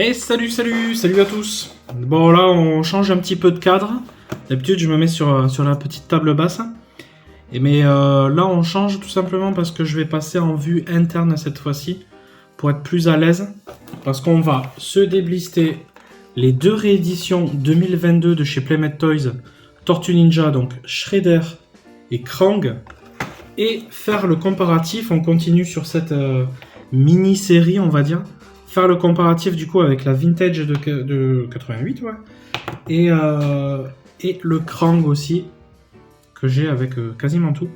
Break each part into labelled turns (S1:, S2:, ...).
S1: Et salut à tous. Bon là on change un petit peu de cadre. D'habitude je me mets sur la petite table basse. Mais là on change tout simplement parce que je vais passer en vue interne cette fois-ci. Pour être plus à l'aise. Parce qu'on va se déblister les deux rééditions 2022 de chez Playmate Toys. Tortue Ninja, donc Shredder et Krang. Et faire le comparatif, on continue sur cette mini-série on va dire. Faire le comparatif du coup avec la vintage de 88, ouais. Et le Krang aussi, que j'ai avec quasiment tout.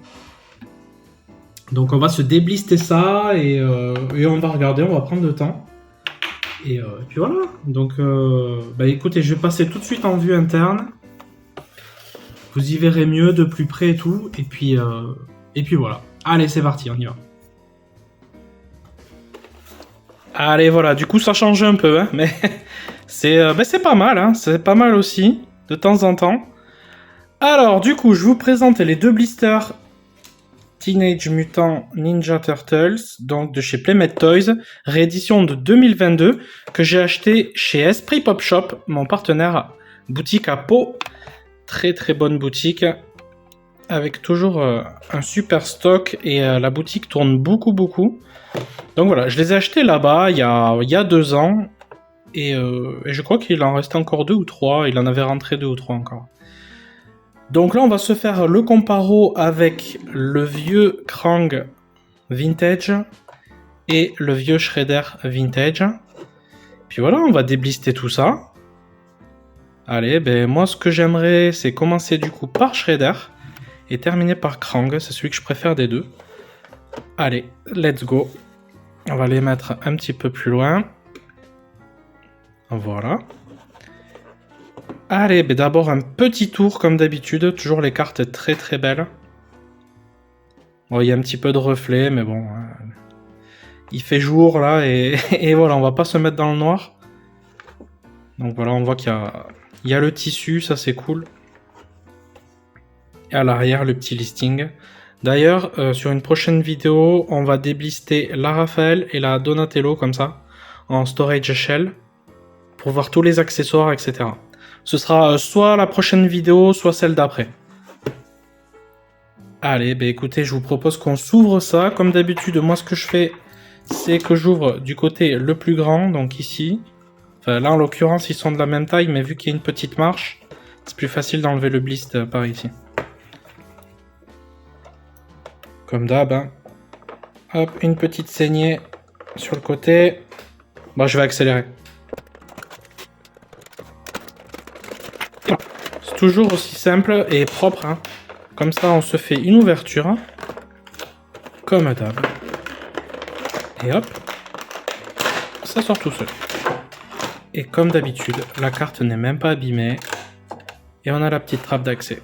S1: Donc on va se déblister ça et on va regarder, on va prendre le temps. Et puis voilà. Donc bah écoutez, je vais passer tout de suite en vue interne. Vous y verrez mieux de plus près et tout. Et puis voilà. Allez, c'est parti, on y va. Allez, voilà, du coup ça change un peu, hein, mais c'est pas mal, hein, c'est pas mal aussi, de temps en temps. Alors, du coup, je vous présente les deux blisters Teenage Mutant Ninja Turtles, donc de chez Playmate Toys, réédition de 2022, que j'ai acheté chez Esprit Pop Shop, mon partenaire boutique à Pau. Très très bonne boutique, avec toujours un super stock, et la boutique tourne beaucoup. Donc voilà, je les ai achetés là-bas il y a 2 ans. Et je crois qu'il en restait encore 2 ou 3. Il en avait rentré 2 ou 3 encore. Donc là, on va se faire le comparo avec le vieux Krang Vintage et le vieux Shredder Vintage. Puis voilà, on va déblister tout ça. Allez, ben moi, ce que j'aimerais, c'est commencer du coup par Shredder et terminer par Krang. C'est celui que je préfère des deux. Allez, let's go. On va les mettre un petit peu plus loin. Voilà. Allez, ben d'abord un petit tour comme d'habitude. Toujours les cartes très très belles. Bon, il y a un petit peu de reflet, mais bon. Il fait jour là et voilà, on va pas se mettre dans le noir. Donc voilà, on voit qu'il y a le tissu, ça c'est cool. Et à l'arrière, le petit listing. D'ailleurs, sur une prochaine vidéo, on va déblister la Raphaël et la Donatello comme ça, en storage shell, pour voir tous les accessoires, etc. Ce sera soit la prochaine vidéo, soit celle d'après. Allez, bah écoutez, je vous propose qu'on s'ouvre ça. Comme d'habitude, moi ce que je fais, c'est que j'ouvre du côté le plus grand, donc ici. Enfin, là en l'occurrence, ils sont de la même taille, mais vu qu'il y a une petite marche, c'est plus facile d'enlever le blist par ici. Comme d'hab, hein. Hop, une petite saignée sur le côté. Bon, je vais accélérer. C'est toujours aussi simple et propre, hein. Comme ça, on se fait une ouverture. Comme d'hab. Et hop. Ça sort tout seul. Et comme d'habitude, la carte n'est même pas abîmée. Et on a la petite trappe d'accès.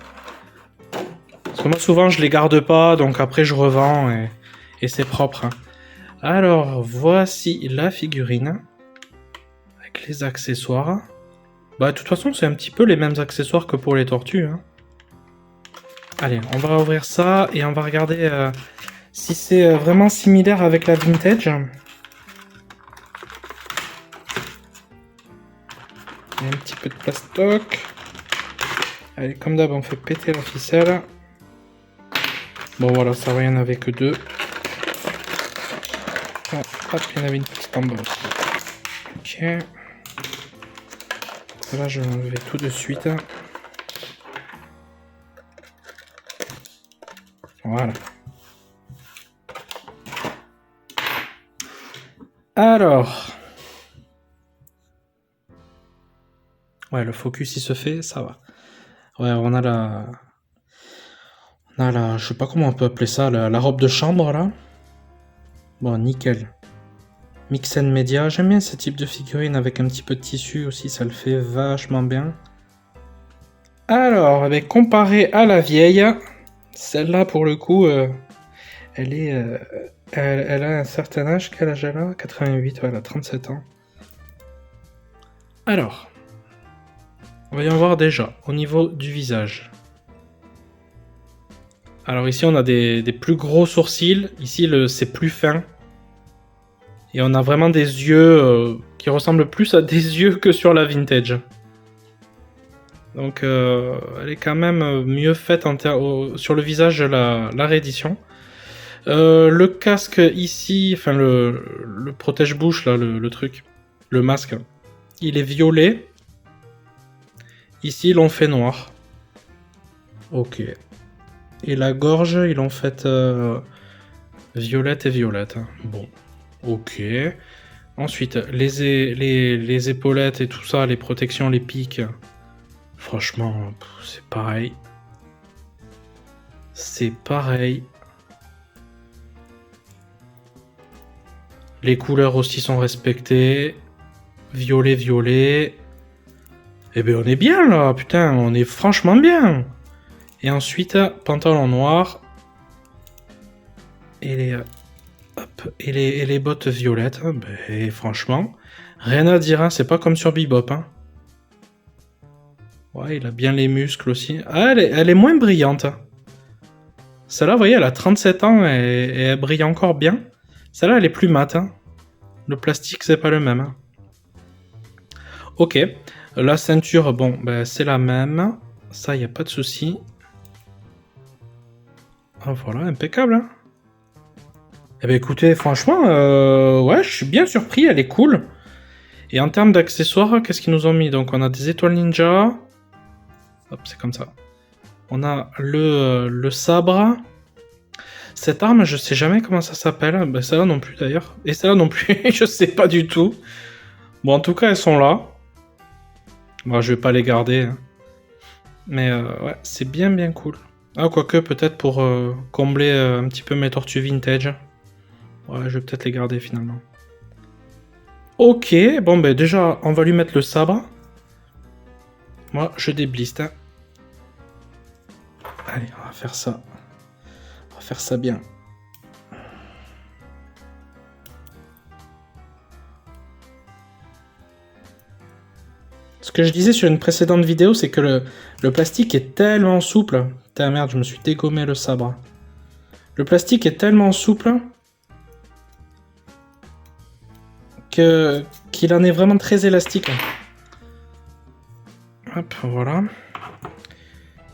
S1: Parce que moi, souvent, je les garde pas. Donc après, je revends. Et c'est propre, hein. Alors, voici la figurine. Avec les accessoires. Bah, de toute façon, c'est un petit peu les mêmes accessoires que pour les tortues, hein. Allez, on va ouvrir ça et on va regarder si c'est vraiment similaire avec la vintage. Il y a un petit peu de plastoc. Allez, comme d'hab, on fait péter la ficelle. Bon, voilà, ça va, il n'y en avait que 2. Ah, hop, il y en avait une petite en bas aussi. Ok. Là, je vais enlever tout de suite. Voilà. Alors. Ouais, le focus il se fait, ça va. Ouais, on a la... je sais pas comment on peut appeler ça, la robe de chambre là. Bon, nickel. Mix and Media, j'aime bien ce type de figurine avec un petit peu de tissu aussi, ça le fait vachement bien. Alors, comparé à la vieille, celle-là pour le coup, elle a un certain âge. Quel âge elle a? 88, voilà, 37 ans. Alors, voyons voir déjà au niveau du visage. Alors ici on a des plus gros sourcils, ici c'est plus fin. Et on a vraiment des yeux qui ressemblent plus à des yeux que sur la vintage. Donc elle est quand même mieux faite sur le visage de la réédition. Le casque ici, enfin le protège-bouche là, le truc, le masque, il est violet. Ici ils l'ont fait noir. Ok. Et la gorge, ils l'ont faite violette et violette. Bon. Ok. Ensuite, les épaulettes et tout ça, les protections, les pics. Franchement, c'est pareil. C'est pareil. Les couleurs aussi sont respectées. Violet, violet. Eh ben on est bien là, putain, on est franchement bien. Et ensuite, pantalon noir. Et les bottes violettes. Ben, franchement, rien à dire, hein, c'est pas comme sur Bebop. Hein. Ouais, il a bien les muscles aussi. Ah, elle est moins brillante. Celle-là, vous voyez, elle a 37 ans et elle brille encore bien. Celle-là, elle est plus mate. Hein. Le plastique, c'est pas le même. Hein. Ok. La ceinture, bon, ben, c'est la même. Ça, il n'y a pas de souci. Ah, voilà, impeccable. Hein. Eh ben, écoutez, franchement, ouais, je suis bien surpris. Elle est cool. Et en termes d'accessoires, qu'est-ce qu'ils nous ont mis? Donc, on a des étoiles ninja. Hop, c'est comme ça. On a le sabre. Cette arme, je sais jamais comment ça s'appelle. Ben, celle-là non plus d'ailleurs. Et celle-là non plus, je sais pas du tout. Bon, en tout cas, elles sont là. Bon, je vais pas les garder. Hein. Mais ouais, c'est bien bien cool. Ah, quoique, peut-être pour combler un petit peu mes tortues vintage. Ouais, je vais peut-être les garder finalement. Ok, bon, ben déjà, on va lui mettre le sabre. Moi, je débliste. Hein. Allez, on va faire ça. On va faire ça bien. Ce que je disais sur une précédente vidéo, c'est que le plastique est tellement souple. Putain, merde, je me suis dégommé le sabre. Le plastique est tellement souple qu'il en est vraiment très élastique. Hop, voilà.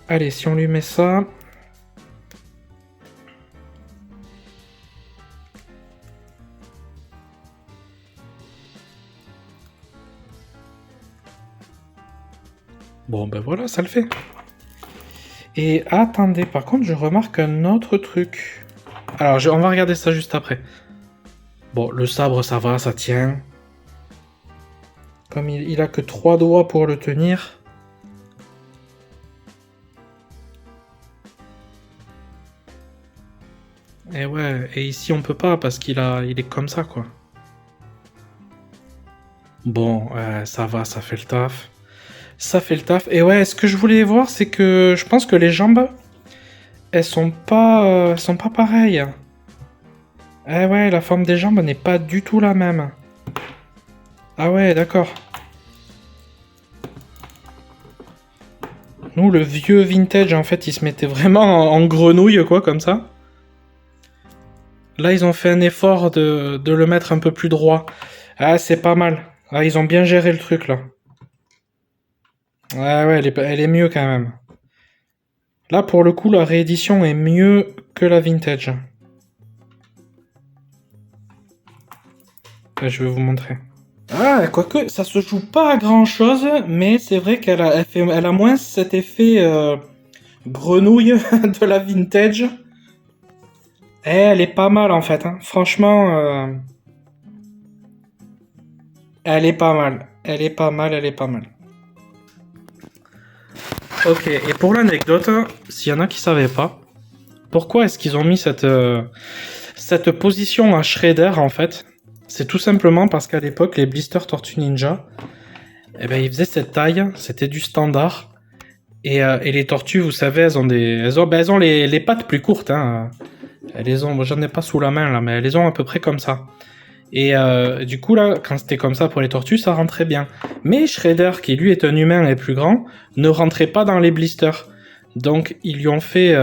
S1: Allez, si on lui met ça... Bon, ben voilà, ça le fait. Et attendez, par contre, je remarque un autre truc. Alors, on va regarder ça juste après. Bon, le sabre, ça va, ça tient. Comme il a que 3 doigts pour le tenir. Et ouais, et ici on peut pas parce il est comme ça, quoi. Bon, ça va, ça fait le taf. Ça fait le taf. Et ouais, ce que je voulais voir, c'est que je pense que les jambes, elles sont pas pareilles. Eh ouais, la forme des jambes n'est pas du tout la même. Ah ouais, d'accord. Nous, le vieux vintage, en fait, il se mettait vraiment en grenouille, quoi, comme ça. Là, ils ont fait un effort de le mettre un peu plus droit. Ah, c'est pas mal. Ah, ils ont bien géré le truc, là. Ouais, ouais, elle est mieux, quand même. Là, pour le coup, la réédition est mieux que la vintage. Là, je vais vous montrer. Ah, quoique, ça se joue pas à grand chose, mais c'est vrai qu'elle a moins cet effet grenouille de la vintage. Et elle est pas mal en fait, hein. Franchement, elle est pas mal. Elle est pas mal, elle est pas mal. Ok, et pour l'anecdote, s'il y en a qui savaient pas, pourquoi est-ce qu'ils ont mis cette position à Shredder en fait? C'est tout simplement parce qu'à l'époque, les blisters Tortue Ninja, eh ben, ils faisaient cette taille, c'était du standard. Et les tortues, vous savez, elles ont les pattes plus courtes. Hein. Elles les ont, j'en ai pas sous la main là, mais elles les ont à peu près comme ça. Et du coup là, quand c'était comme ça pour les tortues, ça rentrait bien. Mais Shredder, qui lui est un humain et plus grand, ne rentrait pas dans les blisters. Donc ils lui ont fait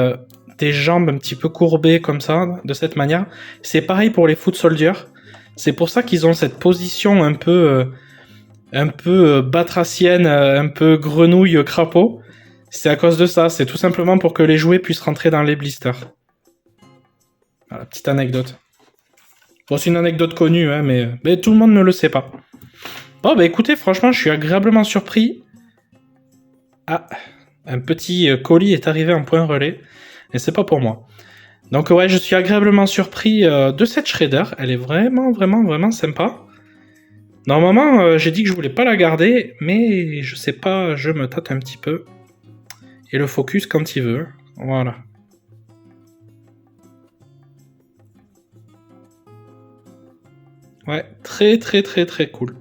S1: des jambes un petit peu courbées comme ça, de cette manière. C'est pareil pour les Foot Soldiers. C'est pour ça qu'ils ont cette position un peu batracienne, un peu grenouille crapaud. C'est à cause de ça. C'est tout simplement pour que les jouets puissent rentrer dans les blisters. Voilà, petite anecdote. Bon, c'est une anecdote connue, hein, mais tout le monde ne le sait pas. Bon, bah écoutez, franchement, je suis agréablement surpris. Ah, un petit colis est arrivé en point relais. Et c'est pas pour moi. Donc ouais, je suis agréablement surpris de cette Shredder. Elle est vraiment, vraiment, vraiment sympa. Normalement, j'ai dit que je voulais pas la garder, mais je sais pas, je me tâte un petit peu. Et le focus quand il veut. Voilà. Ouais, très, très, très, très cool.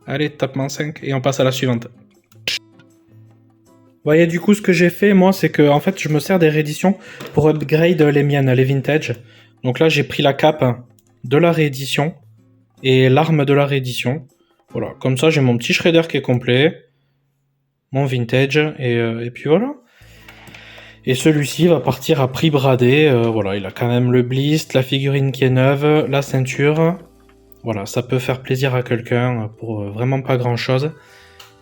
S1: Allez, tapement 5 et on passe à la suivante. Vous voyez, du coup, ce que j'ai fait, moi, c'est que en fait, je me sers des rééditions pour upgrade les miennes, les vintage. Donc là, j'ai pris la cape de la réédition et l'arme de la réédition. Voilà, comme ça, j'ai mon petit shredder qui est complet, mon vintage, et puis voilà. Et celui-ci va partir à prix bradé. Voilà, il a quand même le blist, la figurine qui est neuve, la ceinture. Voilà, ça peut faire plaisir à quelqu'un pour vraiment pas grand-chose.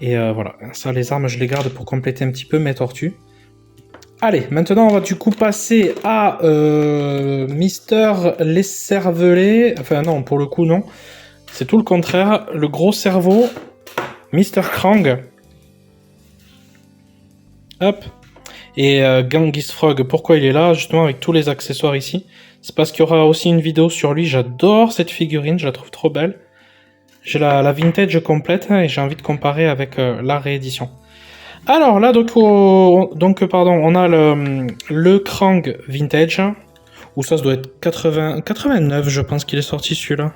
S1: Et voilà, ça, les armes, je les garde pour compléter un petit peu mes tortues. Allez, maintenant, on va du coup passer à Mister l'Écervelé. Enfin, non, pour le coup, non. C'est tout le contraire. Le gros cerveau, Mister Krang. Hop. Et Genghis Frog, pourquoi il est là, justement, avec tous les accessoires ici? C'est parce qu'il y aura aussi une vidéo sur lui. J'adore cette figurine, je la trouve trop belle. J'ai la vintage complète et j'ai envie de comparer avec la réédition. Alors là, pardon, on a le Krang vintage. Ou ça doit être 89, je pense qu'il est sorti celui-là.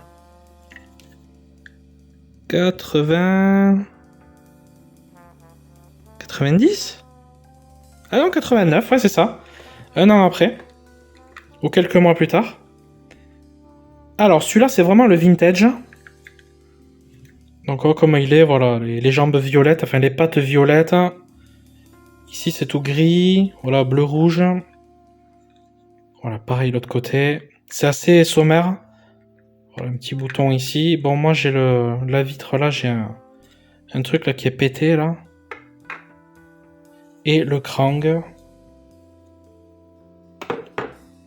S1: 90. Ah non, 89, ouais, c'est ça. Un an après. Ou quelques mois plus tard. Alors, celui-là, c'est vraiment le vintage. Donc, oh, comment il est, voilà, les jambes violettes, enfin les pattes violettes. Ici, c'est tout gris. Voilà, bleu-rouge. Voilà, pareil, l'autre côté. C'est assez sommaire. Voilà, un petit bouton ici. Bon, moi, j'ai la vitre là, j'ai un truc là qui est pété, là. Et le Krang.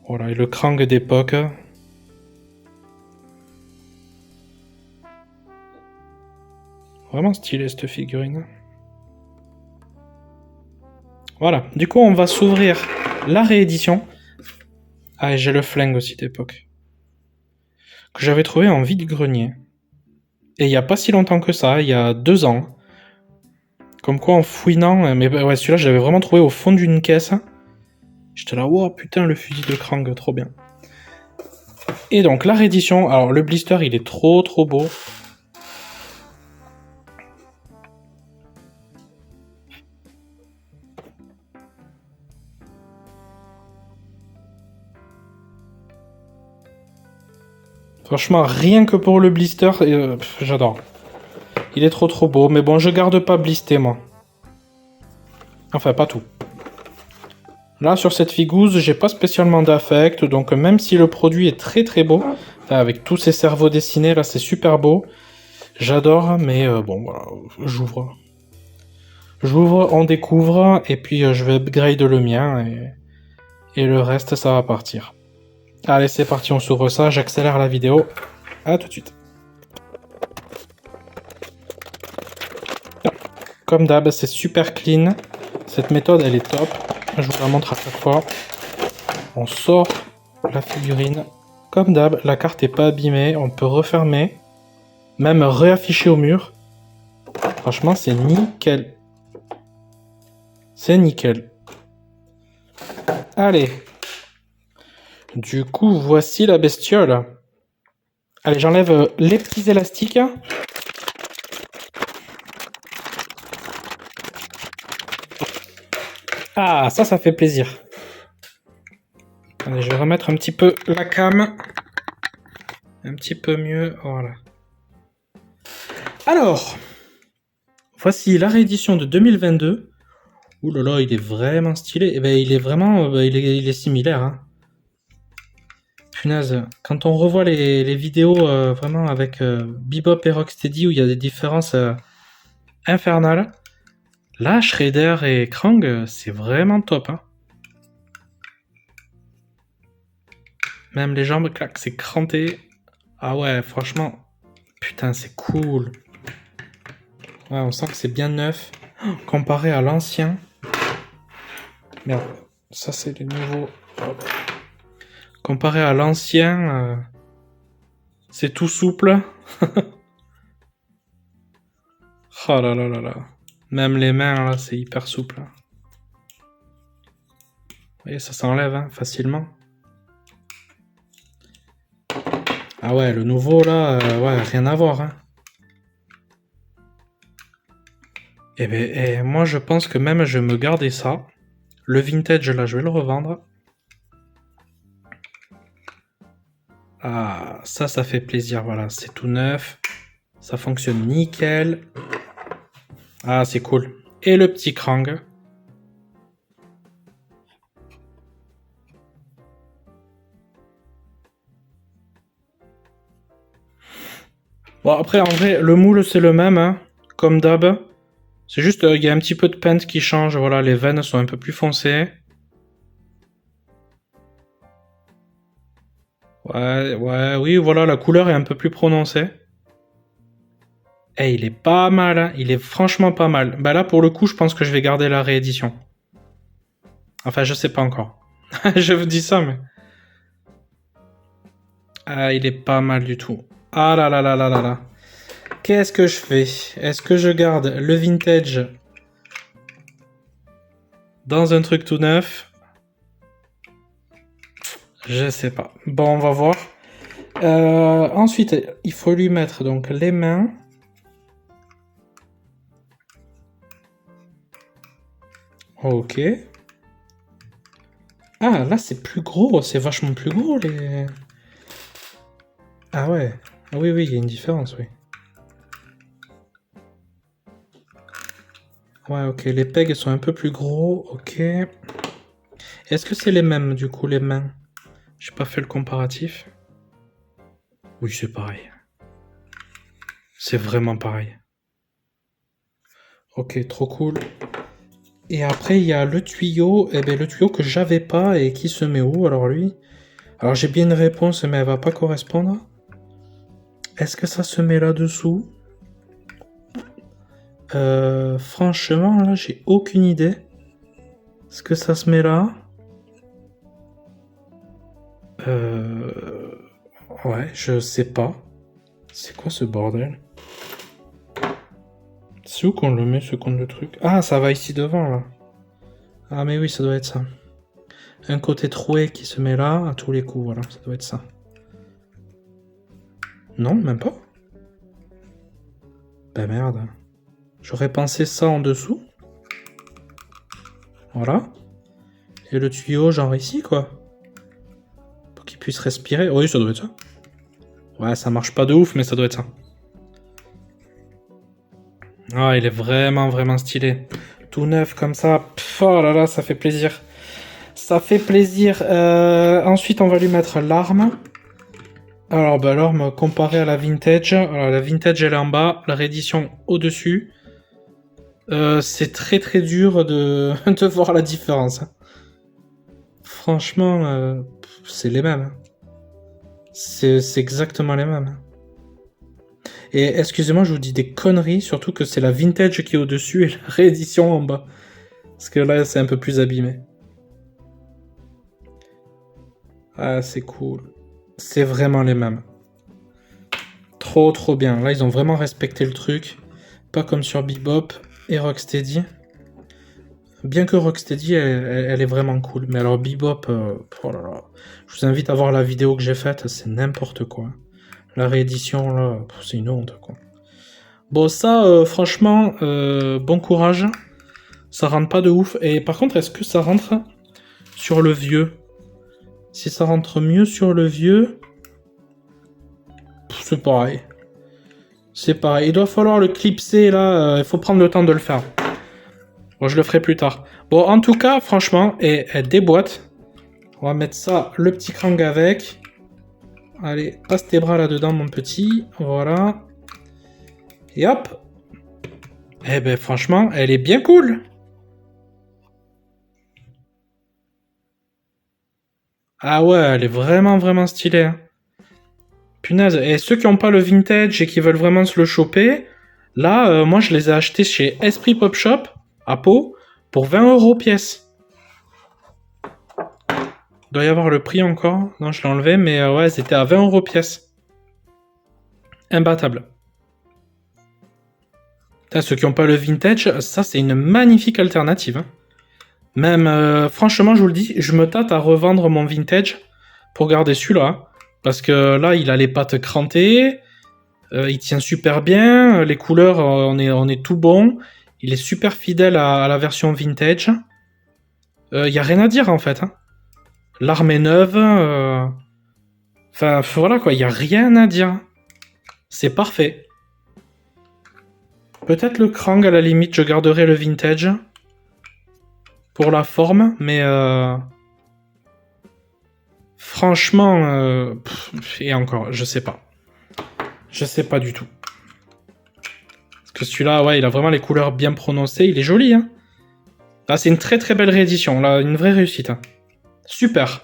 S1: Voilà, et le Krang d'époque. Vraiment stylé cette figurine. Voilà, du coup on va s'ouvrir la réédition. Ah, et j'ai le flingue aussi d'époque. Que j'avais trouvé en vide-grenier. Et il n'y a pas si longtemps que ça, il y a 2 ans. Comme quoi en fouinant, mais ouais, celui-là je l'avais vraiment trouvé au fond d'une caisse. J'étais là, wow, putain, le fusil de Krang, trop bien. Et donc la réédition, alors le blister il est trop trop beau. Franchement, rien que pour le blister, j'adore. Il est trop trop beau, mais bon, je garde pas blisté moi. Enfin, pas tout. Là, sur cette figouze, j'ai pas spécialement d'affect, donc même si le produit est très très beau, avec tous ces cerveaux dessinés, là, c'est super beau. J'adore, mais bon, voilà, j'ouvre. J'ouvre, on découvre, et puis je vais upgrade le mien, et le reste, ça va partir. Allez, c'est parti, on s'ouvre ça, j'accélère la vidéo. À tout de suite. Comme d'hab, c'est super clean. Cette méthode, elle est top. Je vous la montre à chaque fois. On sort la figurine. Comme d'hab, la carte est pas abîmée. On peut refermer. Même réafficher au mur. Franchement, c'est nickel. C'est nickel. Allez. Du coup, voici la bestiole. Allez, j'enlève les petits élastiques. Ah, ça fait plaisir. Allez, je vais remettre un petit peu la cam. Un petit peu mieux, voilà. Alors, voici la réédition de 2022. Ouh là là, il est vraiment stylé. Eh ben, il est vraiment, il est similaire. Hein. punaise, quand on revoit les vidéos vraiment avec Bebop et Rocksteady où il y a des différences infernales, là, Shredder et Krang, c'est vraiment top. Hein. Même les jambes, clac, c'est cranté. Ah ouais, franchement, putain, c'est cool. Ouais, on sent que c'est bien neuf. Comparé à l'ancien. Merde, ça c'est les nouveaux. Comparé à l'ancien, c'est tout souple. Oh là là là là. Même les mains, là, c'est hyper souple. Vous voyez, ça s'enlève hein, facilement. Ah ouais, le nouveau, là, ouais, rien à voir. Hein. Et moi, je pense que même je vais me garder ça. Le vintage, là, je vais le revendre. Ah, ça fait plaisir, voilà, c'est tout neuf. Ça fonctionne nickel. Ah, c'est cool. Et le petit Krang. Bon, après, en vrai, le moule, c'est le même, hein, comme d'hab. C'est juste, il y a un petit peu de paint qui change, voilà, les veines sont un peu plus foncées. Ouais, ouais, oui, voilà, la couleur est un peu plus prononcée. Eh, il est pas mal, hein, il est franchement pas mal. Bah là, pour le coup, je pense que je vais garder la réédition. Enfin, je sais pas encore. Je vous dis ça, mais... Ah, il est pas mal du tout. Ah là là là là là là. Qu'est-ce que je fais? Est-ce que je garde le vintage dans un truc tout neuf? Je sais pas. Bon, on va voir. Ensuite, il faut lui mettre donc les mains. Ok. Ah, là, c'est plus gros. C'est vachement plus gros, les... Ah ouais. Ah oui, oui, il y a une différence, oui. Ouais, ok. Les pegs sont un peu plus gros. Ok. Est-ce que c'est les mêmes, du coup, les mains? J'ai pas fait le comparatif. Oui, c'est pareil. C'est vraiment pareil. Ok, trop cool. Et après, il y a le tuyau. Eh ben, le tuyau que j'avais pas et qui se met où, alors lui? Alors, j'ai bien une réponse, mais elle va pas correspondre. Est-ce que ça se met là-dessous? Franchement, là, j'ai aucune idée. Est-ce que ça se met là? Ouais, je sais pas. C'est quoi ce bordel? C'est où qu'on le met, ce compte de truc? Ah, ça va ici devant, là. Ah, mais oui, ça doit être ça. Un côté troué qui se met là, à tous les coups, voilà, ça doit être ça. Non, même pas. Ben merde. J'aurais pensé ça en dessous. Voilà. Et le tuyau, genre ici, quoi. Pour qu'il puisse respirer. Oui, ça doit être ça. Ouais, ça marche pas de ouf, mais ça doit être ça. Ah, il est vraiment, vraiment stylé. Tout neuf comme ça. Pff, oh là là, ça fait plaisir. Ça fait plaisir. Ensuite, on va lui mettre l'arme. Alors, bah, l'arme comparée à la vintage. Alors, la vintage, elle est en bas. La réédition au-dessus. C'est très très dur de, de voir la différence. Franchement, c'est les mêmes. C'est exactement les mêmes. Et excusez-moi, je vous dis des conneries, surtout que c'est la vintage qui est au-dessus et la réédition en bas. Parce que là, c'est un peu plus abîmé. Ah, c'est cool. C'est vraiment les mêmes. Trop trop bien. Là, ils ont vraiment respecté le truc. Pas comme sur Bebop et Rocksteady. Bien que Rocksteady, elle est vraiment cool. Mais alors Bebop, oh là là. Je vous invite à voir la vidéo que j'ai faite, c'est n'importe quoi. La réédition, là, c'est une honte, quoi. Bon, ça, franchement, bon courage. Ça rentre pas de ouf. Et par contre, est-ce que ça rentre sur le vieux? Si ça rentre mieux sur le vieux, c'est pareil. C'est pareil. Il doit falloir le clipser, là. Il faut prendre le temps de le faire. Bon, je le ferai plus tard. Bon, en tout cas, franchement, et des boîtes. On va mettre ça, le petit Krang avec. Allez, passe tes bras là-dedans, mon petit. Voilà. Et hop. Eh ben, franchement, elle est bien cool. Ah ouais, elle est vraiment, vraiment stylée. Hein. Punaise. Et ceux qui n'ont pas le vintage et qui veulent vraiment se le choper, là, moi, je les ai achetés chez Esprit Pop Shop, à Pau, pour 20 € pièce. Il doit y avoir le prix encore. Non, je l'ai enlevé, mais ouais, c'était à 20 € pièce. Imbattable. Putain, ceux qui n'ont pas le vintage, ça, c'est une magnifique alternative. Hein. Même, franchement, je vous le dis, je me tâte à revendre mon vintage pour garder celui-là. Parce que là, il a les pattes crantées, il tient super bien, les couleurs, on est tout bon. Il est super fidèle à la version vintage. Il n'y a rien à dire, en fait. Hein. L'arme est neuve. Enfin, voilà, quoi, il n'y a rien à dire. C'est parfait. Peut-être le Krang, à la limite, je garderai le vintage. Pour la forme, mais... franchement... et encore, je sais pas. Je sais pas du tout. Parce que celui-là, ouais, il a vraiment les couleurs bien prononcées. Il est joli, hein. Là, c'est une très très belle réédition. Là, une vraie réussite. Hein. Super.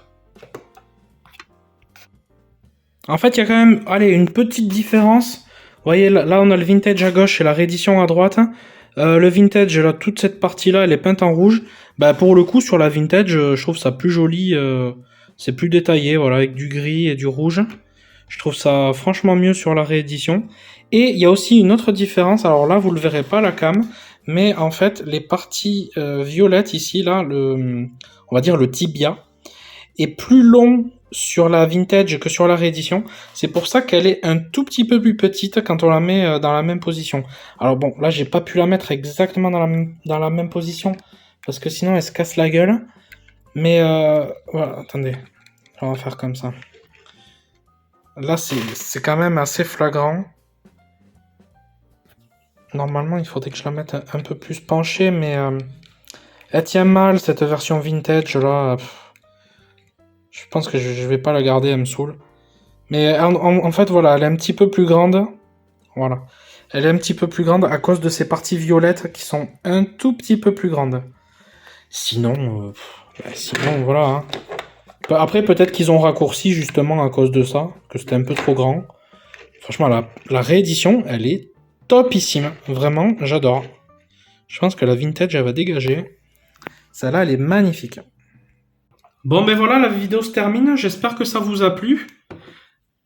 S1: En fait, il y a quand même, allez, une petite différence. Vous voyez, là, on a le vintage à gauche et la réédition à droite. Le vintage, là, toute cette partie-là, elle est peinte en rouge. Bah, pour le coup, sur la vintage, je trouve ça plus joli. C'est plus détaillé, voilà, avec du gris et du rouge. Je trouve ça franchement mieux sur la réédition. Et il y a aussi une autre différence. Alors là, vous le verrez pas, la cam. Mais en fait, les parties violettes ici, là, on va dire le tibia, est plus long sur la vintage que sur la réédition. C'est pour ça qu'elle est un tout petit peu plus petite quand on la met dans la même position. Alors bon, là, j'ai pas pu la mettre exactement dans la même position, parce que sinon, elle se casse la gueule. Mais voilà, attendez. On va faire comme ça. Là, c'est quand même assez flagrant. Normalement, il faudrait que je la mette un peu plus penchée, mais elle tient mal, cette version vintage, là. Je pense que je vais pas la garder, elle me saoule. Mais en fait, voilà, elle est un petit peu plus grande. Voilà. Elle est un petit peu plus grande à cause de ces parties violettes qui sont un tout petit peu plus grandes. Sinon, voilà. Hein. Après, peut-être qu'ils ont raccourci justement à cause de ça, que c'était un peu trop grand. Franchement, la réédition, elle est topissime. Vraiment, j'adore. Je pense que la vintage, elle va dégager. Celle-là, elle est magnifique. Bon, ben voilà, la vidéo se termine. J'espère que ça vous a plu.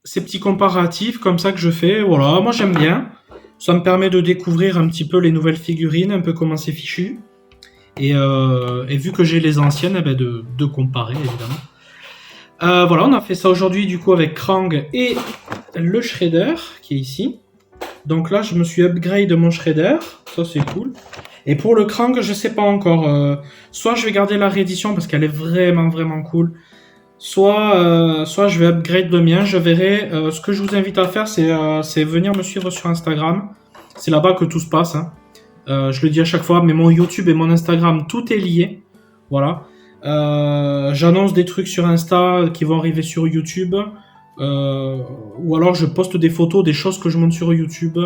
S1: Ces petits comparatifs comme ça que je fais, voilà, moi j'aime bien. Ça me permet de découvrir un petit peu les nouvelles figurines, un peu comment c'est fichu. Et vu que j'ai les anciennes, eh ben de comparer, évidemment. Voilà, on a fait ça aujourd'hui du coup avec Krang et le Shredder qui est ici. Donc là, je me suis upgrade mon Shredder, ça c'est cool. Et pour le Krang, je sais pas encore. Soit je vais garder la réédition parce qu'elle est vraiment vraiment cool. Soit je vais upgrade le mien, je verrai. Ce que je vous invite à faire, c'est venir me suivre sur Instagram. C'est là-bas que tout se passe. Hein. Je le dis à chaque fois, mais mon YouTube et mon Instagram, tout est lié. Voilà. J'annonce des trucs sur Insta qui vont arriver sur YouTube. Ou alors je poste des photos, des choses que je monte sur YouTube.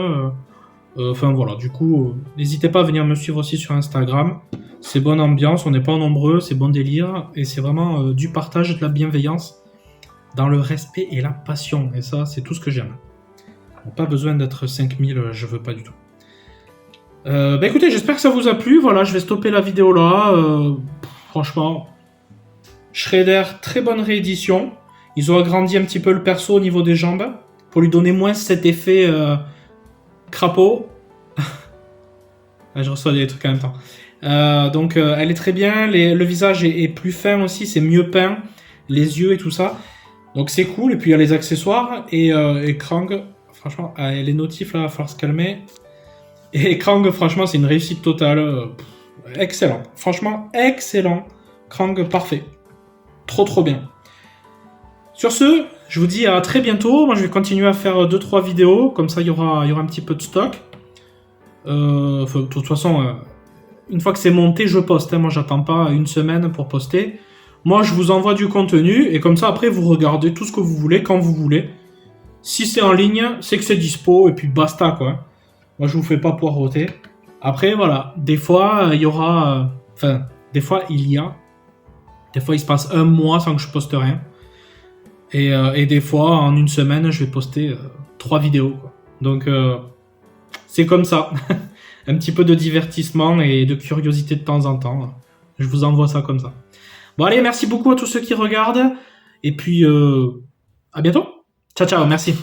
S1: Enfin voilà, du coup, n'hésitez pas à venir me suivre aussi sur Instagram. C'est bonne ambiance, on n'est pas nombreux, c'est bon délire. Et c'est vraiment du partage, de la bienveillance, dans le respect et la passion. Et ça, c'est tout ce que j'aime. Pas besoin d'être 5000, je veux pas du tout. Bah écoutez, j'espère que ça vous a plu. Voilà, je vais stopper la vidéo là. Franchement, Shredder, très bonne réédition. Ils ont agrandi un petit peu le perso au niveau des jambes pour lui donner moins cet effet crapaud. Je reçois des trucs en même temps. Donc elle est très bien. Le visage est plus fin aussi, c'est mieux peint. Les yeux et tout ça. Donc c'est cool. Et puis il y a les accessoires. Et Krang, franchement, les notifs là, il va falloir se calmer. Et Krang, franchement, c'est une réussite totale. Excellent. Franchement, excellent. Krang, parfait. Trop bien. Sur ce, je vous dis à très bientôt. Moi, je vais continuer à faire 2-3 vidéos. Comme ça, il y aura un petit peu de stock. De toute façon, une fois que c'est monté, je poste. Hein. Moi, j'attends pas une semaine pour poster. Moi, je vous envoie du contenu. Et comme ça, après, vous regardez tout ce que vous voulez, quand vous voulez. Si c'est en ligne, c'est que c'est dispo et puis basta quoi. Moi je vous fais pas poireauter. Après voilà, des fois il y aura, enfin des fois il y a, des fois il se passe un mois sans que je poste rien. Et des fois en une semaine je vais poster 3 vidéos quoi. Donc c'est comme ça. Un petit peu de divertissement et de curiosité de temps en temps. Je vous envoie ça comme ça. Bon allez, merci beaucoup à tous ceux qui regardent. Et puis à bientôt. Ciao ciao, merci.